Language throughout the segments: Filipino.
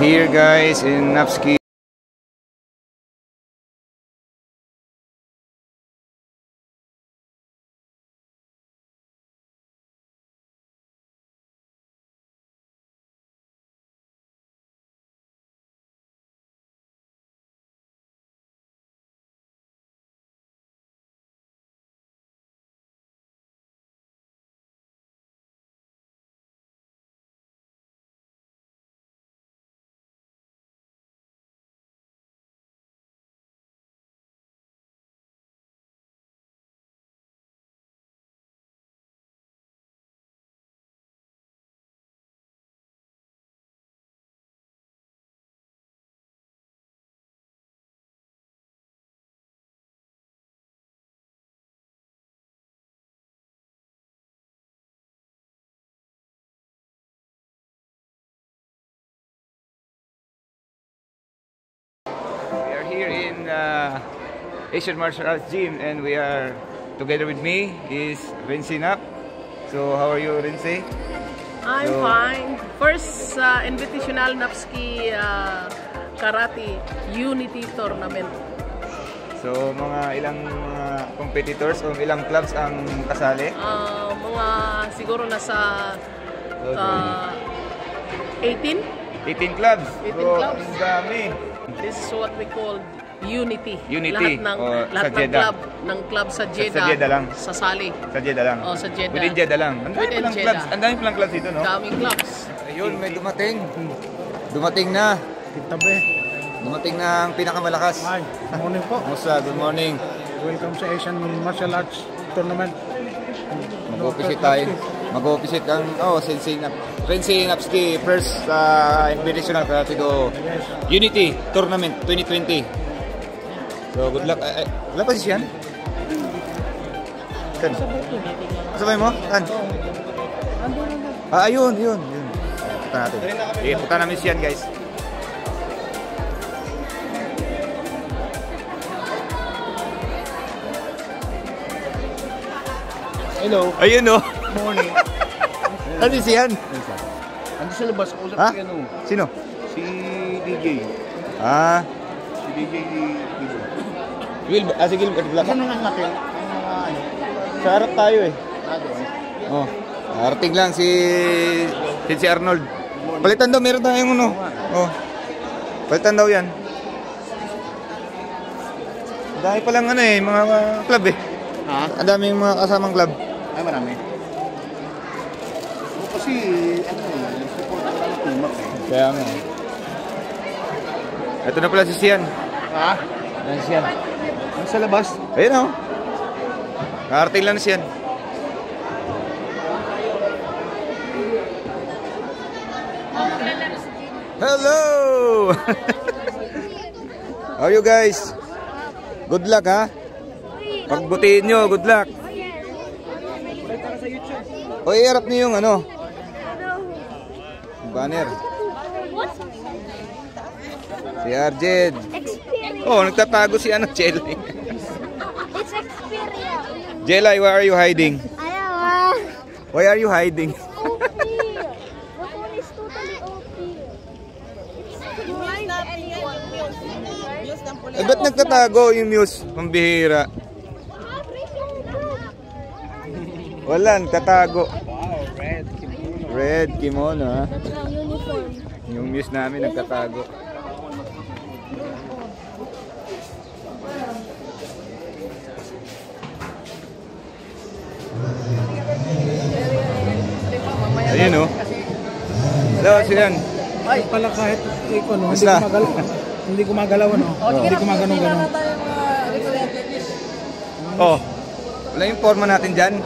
here guys in Napski. Here in Asian Martial Arts Gym, and we are together with me is Rincy Nap. So how are you, Rincy? I'm fine. First invitational Napski Karate Unity Tournament. So mga ilang competitors o ilang clubs ang kasali? Mga siguro nasa 18? 18 clubs. 18 so, clubs. Ang dami. This is what we call Unity. Unity. Lahat ng club sa Jeddah. Sa Jeddah lang. Sasali. Sa Jeddah lang. Sa Jeddah. Within Jeddah lang. Ang dami palang clubs. Ang dami palang clubs dito, no? Daming clubs. Ayun, may dumating. Dumating na. Kitabi. Dumating na ang pinakamalakas. Hi, good morning po. Musta, good morning. Welcome sa Asian Martial Arts Tournament. Mag-officiate tayo. Mag-officiate ang, Rincy Napski first invitational Karate Do Unity Tournament 2020. So, good luck. Wala pa si Sian? Saan? Kasabay mo? Saan? Ayun. Punta natin. Okay, punta namin Sian, guys. Hello. Ayun, oh. Morning. Ano si Sian? Ando sa labas ako sa piano. Sino? Si DJ. Si DJ Will. Si Gil. Saan naman natin? Sa harap tayo eh. Doon. Oh. Arating lang si Arnold. Palitan daw, meron tayong ano. Oh. Palitan daw yan. Dahil palang mga club eh. Ha? Ang daming mga kasamang club. Ay, marami. Kasi, support ko lang tumak eh. Kaya nga. Ito na pala si Sian. Ha? Ayan si Sian. Sa labas? Ayun oh. Nakarating lang na Sian. Hello! How are you guys? Good luck ha? Pagbutihin nyo, good luck. O iharap niyo yung banner. Si Arjed. Oh, nagtatago si Jelay. It's Xperia. Jelay, why are you hiding? Ayaw. Why are you hiding? OP. The phone is totally OP. It's behind anyone. Ba't nagtatago yung Muse? Pambihira. Wala, nagtatago. Wow, red kimono. Red kimono ha. That's our uniform. Yung Muse namin nagtatago. Ayun oh. Hello, Sian. Ay, pala kahit ikaw, no, Basta. hindi gumagalaw, no? Hindi gumagalaw. Oh. Wala yung forma natin dyan.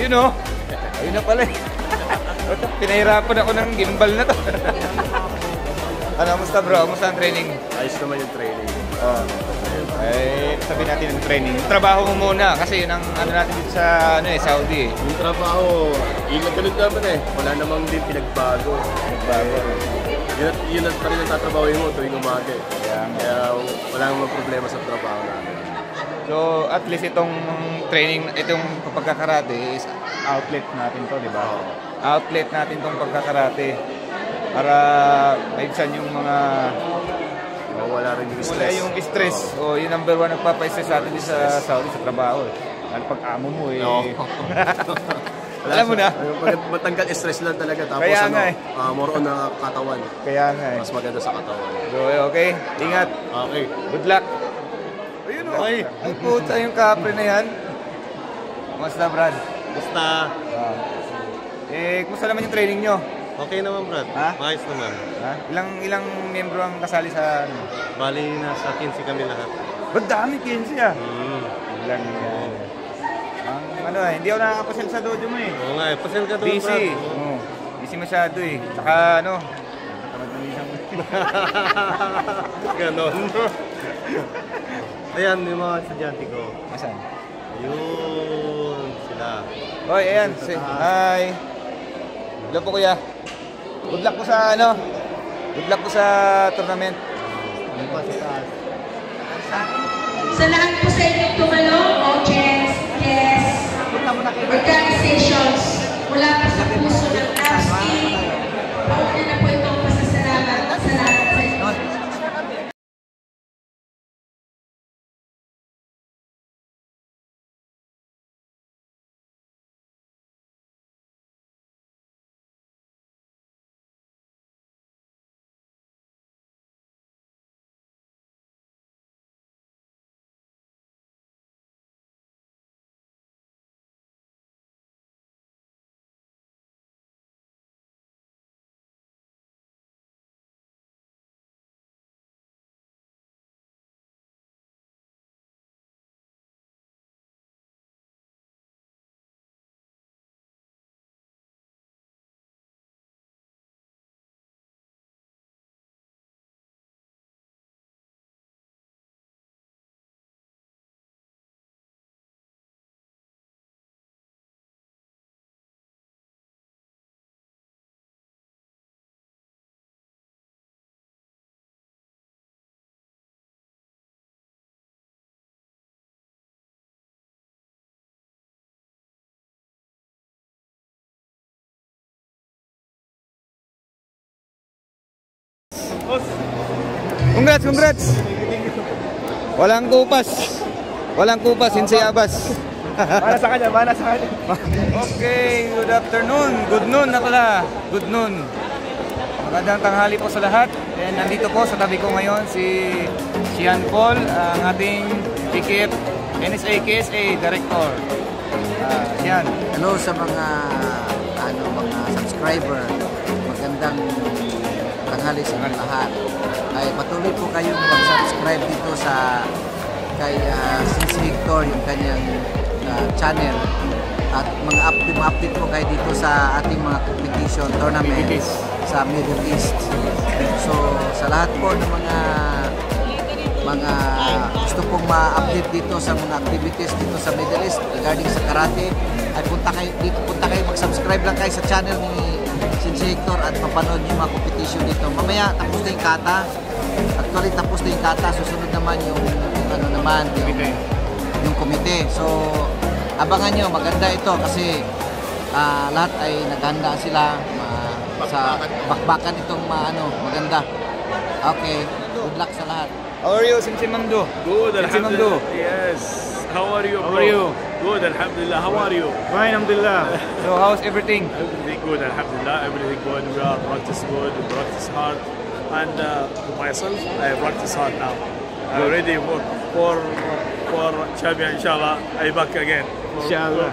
Ayun o. Ayun na pala eh. Pinahirapan ako ng gimbal na to. Ano, musta bro? Musta ang training? Ayos naman yung training. Sabi natin yung training. Trabaho mo muna kasi yun ang ano natin dito sa Saudi eh. Yung trabaho, ganun naman eh. Wala namang din pinagbago. Yun pa rin ang tatrabahoin mo tuwing umaga eh. Kaya wala namang problema sa trabaho natin. So at least itong training, itong pagkakarate is outlet natin to, di ba? Outlet natin itong pagkakarate para maibsan yung mga wala rin yung stress. Wala yung stress. O yung number one nagpapa-stress sa atin sa Saudi sa trabaho eh. Ang pag-amo mo eh. No. Alam mo na. Matanggal stress lang talaga. Tapos kaya nga eh. More on na katawan. Kaya nga eh. Mas maganda sa katawan. So okay, ingat. Okay. Good luck. Ayun o. Ay, puta yung kapre na yan. Kumusta Brad? Basta, Kumusta naman yung training nyo? okay naman Brad. Ha? Maayos naman. Ha? Ilang miyembro ang kasali sa Bali, nasa 15 kami lahat. Ba't dami 15 ah? Ilan yan. Hindi ako nakakapasyal sa dojo mo eh. Oo nga eh, pasel ka doon Busy. Brad. Oo. Busy masyado eh. Tsaka tamad na isang. Ganon. Ayan, yung mga estudyante ko. Asan? Ayun, sila. Hoy, ayan. Hi. Hello po kuya. Good luck po sa Good luck po sa tournament. Sa lahat po sa inyong tumalong, coaches, guests, organizations, mula pa sa puso ng AFSCI, pauna na po itong pasasalamat sa lahat sa inyo. Congrats! Walang kupas. Sensei Abbas. Para sa kanya. Okay, good afternoon. Good noon na pala. Good noon. Magandang tanghali po sa lahat. And nandito po sa tabi ko ngayon si Sean Paul, ang ating PKF NSA KSA Director. Sean. Hello sa mga subscriber. Magandang tanghali sa lahat. Ay patuloy po kayong mag-subscribe dito sa kay Sensei Hector, yung kanyang channel, at mga update po kayo dito sa ating mga competition tournament sa Middle East. So sa lahat po ng mga gusto pong ma-update dito sa mga activities dito sa Middle East regarding sa karate, ay punta kayo mag-subscribe lang kayo sa channel ni Sensei Hector at mapanood yung mga competition dito. Mamaya tapos na yung kata. Actually tapos na yung kata, susunod naman yung yung komite. So abangan nyo, maganda ito kasi lahat ay naghanda sila sa bakbakan itong maganda. Okay, good luck sa lahat. How are you, Sensei Mamdo? Good, Alhamdulillah. Yes. How are you, bro? How are you? Good, Alhamdulillah. How are you? Fine, Alhamdulillah. So how's everything? Everything good, Alhamdulillah. Everything good. We are practice good, we practice hard. And myself, I practice hard now. I'm ready for champion, inshallah. I back again. Inshallah.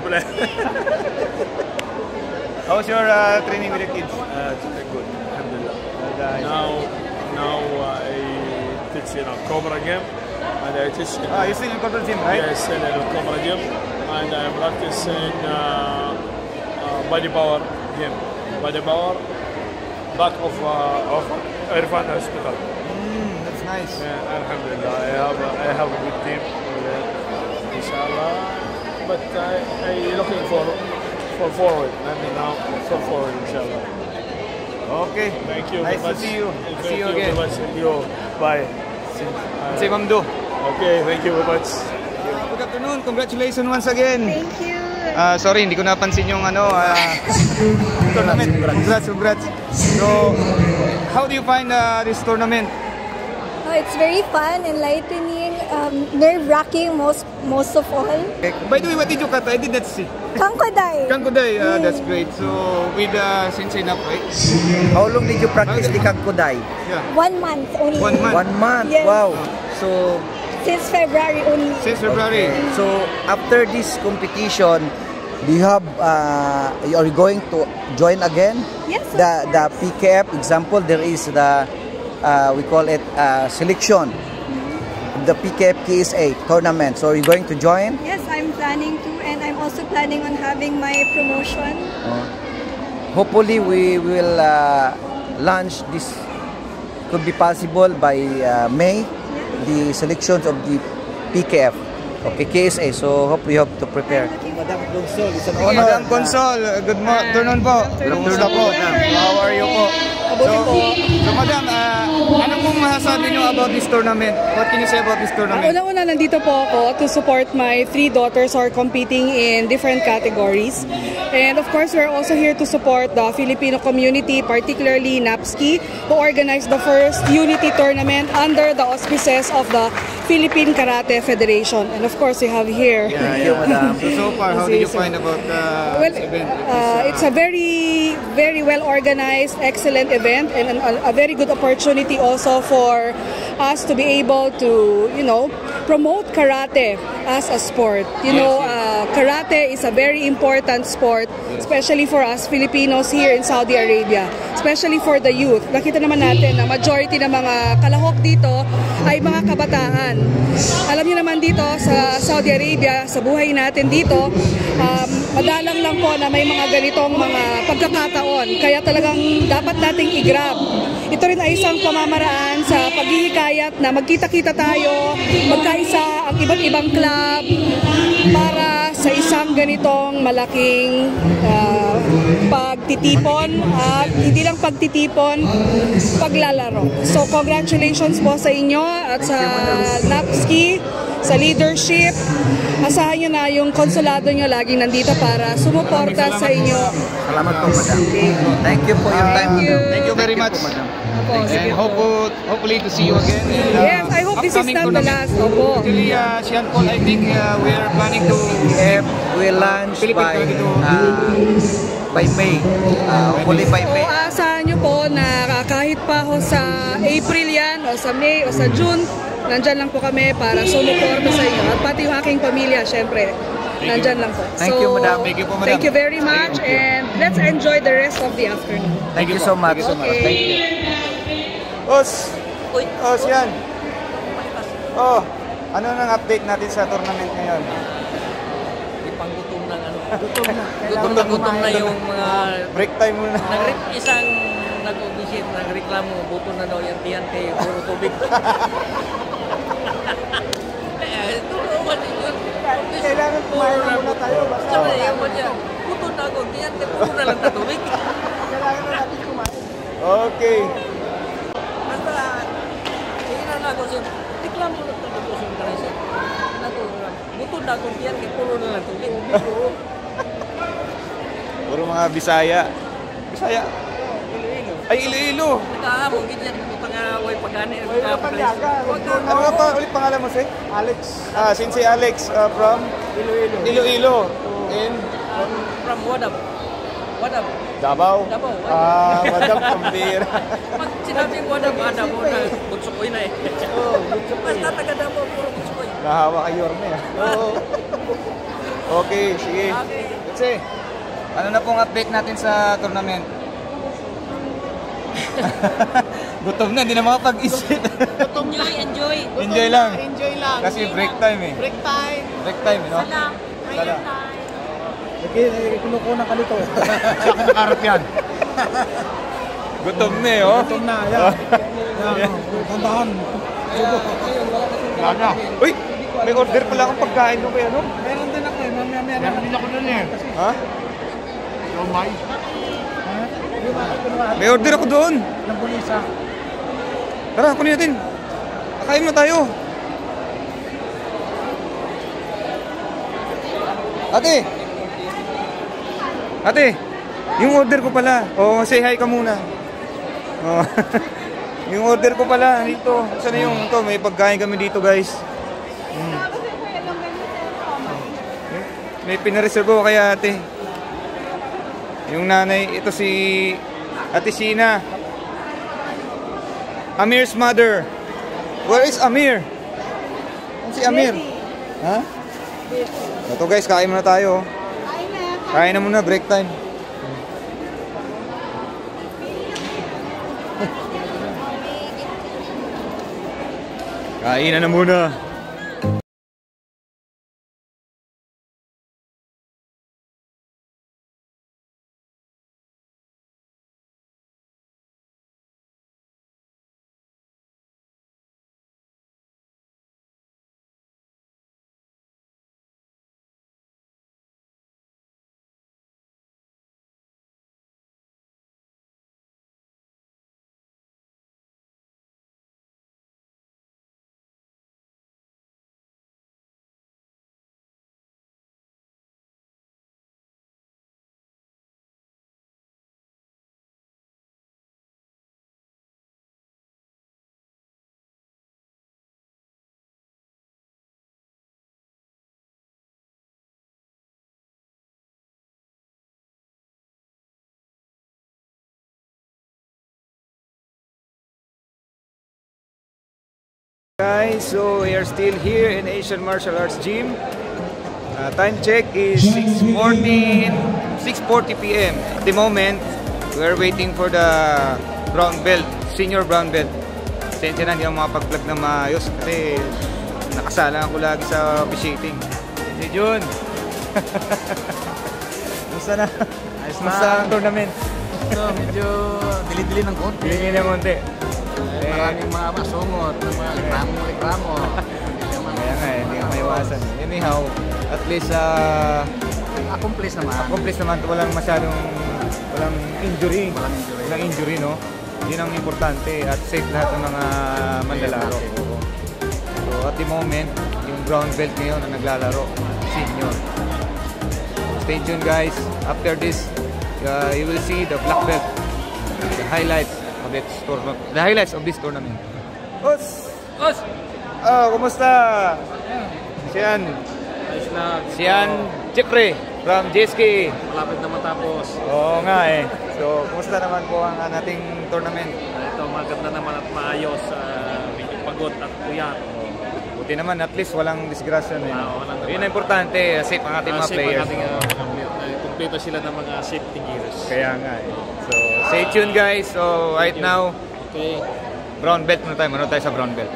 How's your training with the kids? Good, Alhamdulillah. Now I teach Cobra Gym, and I teach. You're still in Cobra Gym, right? Yes, still in Cobra Gym, and I practice in body power gym. Body power, back of Irfan Hospital. That's nice. Yeah, Alhamdulillah, I have a good team, inshallah. But I looking for forward. I mean now for forward, inshallah. Okay. Thank you. Nice very to much. see you. Thank See you you again. very much. See you. Bye. Si Ma'am Do. Okay, thank you very much. Good afternoon. Congratulations once again. Thank you. Sorry, hindi ko napansin yung tournament. Congrats. So, how do you find this tournament? Oh, it's very fun, enlightening, nerve-wracking most of all. Okay. By the way, what did you cut? I did not see. Kangkoday. Kangkoday, that's great. So, with Sensei Nap, right? How long did you practice the Kangkoday? Yeah. 1 month only. 1 month. 1 month. Yes. Wow. So Since February only. Since February. so after this competition, do you have are you going to join again? Yes, of The course. PKF example, there is the we call it selection. The PKF KSA tournament. So are you going to join? Yes, I'm planning to, and I'm also planning on having my promotion. Hopefully we will launch this, could be possible by May, the selections of the PKF, okay, KSA. So hope we have to prepare. Madam Consol, it's an Honor. Madam Consol, good afternoon po. Kumusta po? How are you po? So Madam, ano pong masasabi niyo about this tournament? What can you say about this tournament? Una-una, nandito po ako to support my 3 daughters who are competing in different categories. And of course, we're also here to support the Filipino community, particularly NAPSKI, who organized the first Unity tournament under the auspices of the Philippine Karate Federation. And of course, we have here. Thank you, Madam. So far, how did you find about this event? It's a very, very well organized, excellent event, and a very good opportunity also for us to be able to, promote karate as a sport. Karate is a very important sport, especially for us Filipinos here in Saudi Arabia, especially for the youth. Nakita naman natin na majority ng mga kalahok dito ay mga kabataan. Alam niyo naman dito sa Saudi Arabia, sa buhay natin dito, madalang lang po na may mga ganitong mga pagkakataon. Kaya talagang dapat nating i-grab. Ito rin ay isang pamamaraan sa paghihikayat na magkita-kita tayo, magkaisa ang iba't ibang club para sa isang ganitong malaking pagtitipon at hindi lang pagtitipon, paglalaro. So congratulations po sa inyo at sa NAPSKI, sa leadership. Asahan nyo na yung konsulado nyo laging nandito para sumuporta sa inyo. Salamat po, Madam. Thank you for your time. Thank you very much. And hopefully to see you again. Yes, I hope this is not the last. Opo. Actually, Sean Paul, I think we are planning to We'll launch by May. Hopefully by May. So, asahan nyo po na kahit pa ho sa April yan, o sa May, o sa June, nandyan lang po kami para sumuporta sa inyo. At pati yung aking pamilya, syempre, nandyan lang po. Thank you, Madam. Thank you po, Madam. Thank you very much, and let's enjoy the rest of the afternoon. Thank you so much. Okay. Thank you. Sian. Ano nang update natin sa tournament ngayon? Ipanggutom na gutom na yung mga Break time muna. isang nag-visit, nagreklamo, buto na daw yung tiyan kay puro tubig. Kailangan kumain na muna tayo. Basta Buto na ako, tiyan kay puro na lang na tubig. kailangan na natin kumain. Okay. Basta, tingnan na ako siya, reklamo na ito ko siya para siya. Buto na ako, tiyan kay puro na lang tubig. Puro mga Bisaya. Bisaya? Ay, Iloilo. Nakahamon, ganyan, pangaway, pagani. Ano nga pa ulit pangalan mo, Sir? Alex, Sensei Alex from Iloilo. Iloilo. And From Wadab. Davao. Davao. Madam Pambira. Pag sinabing Wadab, mo na butsukoy na eh. Basta taga Davao, puro butsukoy. Nahawa kay Yorme. Okay, sige. Kasi, ano na pong update natin sa tournament? Gutom na, hindi na makapag-isip. Enjoy. Enjoy lang. Enjoy lang. Kasi break time eh. Break time. Break time, no? Sana, may Dala. Kinukunan ka nito. Siya ka nakarap yan. Gutom na eh, oh. Gutom na, yan. Yan, tandahan. Wala na. Uy! May order pala akong pagkain doon kaya, no? Meron din ako eh, mamaya. Meron din ako doon eh. Ha? Romay. May order ako doon. Ng bulisa. Tara, kunin natin. Kakain na tayo. Ate! Ate! Yung order ko pala. Oh, say hi ka muna. Oh. Yung order ko pala dito. Saan na yung ito? May pagkain kami dito, guys. May pinareserve ko kaya ate. Yung nanay, ito si Ate Sheena. Amir's mother. Where is Amir? Si Amir? Ha? Ito guys, kain muna tayo. Kain na muna, break time. Kain na muna. Guys, so we are still here in Asian Martial Arts Gym. Time check is 6:40 p.m. At the moment, we are waiting for the brown belt, senior brown belt. Sensya na, hindi ako makapag-vlog na maayos kasi nakasala ako lagi sa officiating. Si Jun! Musta na? Ayos na. Musta ang tournament? Ito, medyo dili-dili ng konti. Dili ng konti. Maraming mga masungod, mga reklamo. Kaya nga eh, hindi ka maiwasan. Anyhow, at least Accomplish naman. Accomplish naman, walang injury. Walang injury, no? Yun ang importante at safe lahat ng mga manlalaro. So at the moment, yung brown belt ngayon na naglalaro, senior. Stay tuned guys. After this, you will see the black belt, the highlights of this tournament. The highlights of this tournament. Os! Os! Oh, kumusta? Siyan. Ayos lang. Siyan Jeffrey from JSK. Malapit na matapos. Oo nga eh. So, kumusta naman po ang ating tournament? Ito, maganda naman at maayos. Medyo pagod at puyat. Buti naman, at least walang disgrasya na yun. Walang Yun ang importante, safe ang ating mga players. Kumpleto sila ng mga safety gears. Kaya nga eh. So, stay tuned guys. So, right now, Okay. brown belt muna tayo. Manood tayo sa brown belt.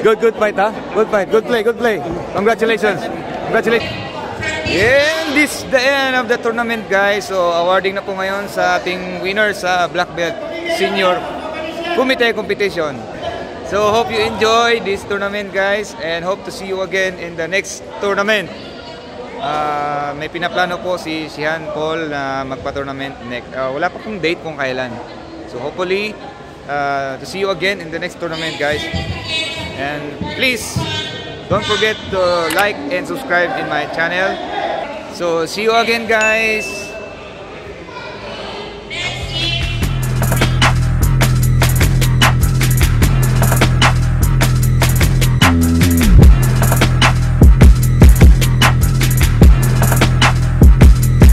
Good fight, ha? Good fight. Good play. Congratulations. And this the end of the tournament, guys. So, awarding na po ngayon sa ating winner sa Black Belt Senior Kumite Competition. So, hope you enjoy this tournament, guys, and hope to see you again in the next tournament. May pinaplano po si Han Paul na magpa-tournament next. Wala pa pong date kung kailan. So, hopefully, to see you again in the next tournament, guys. And please don't forget to like and subscribe in my channel. So see you again, guys.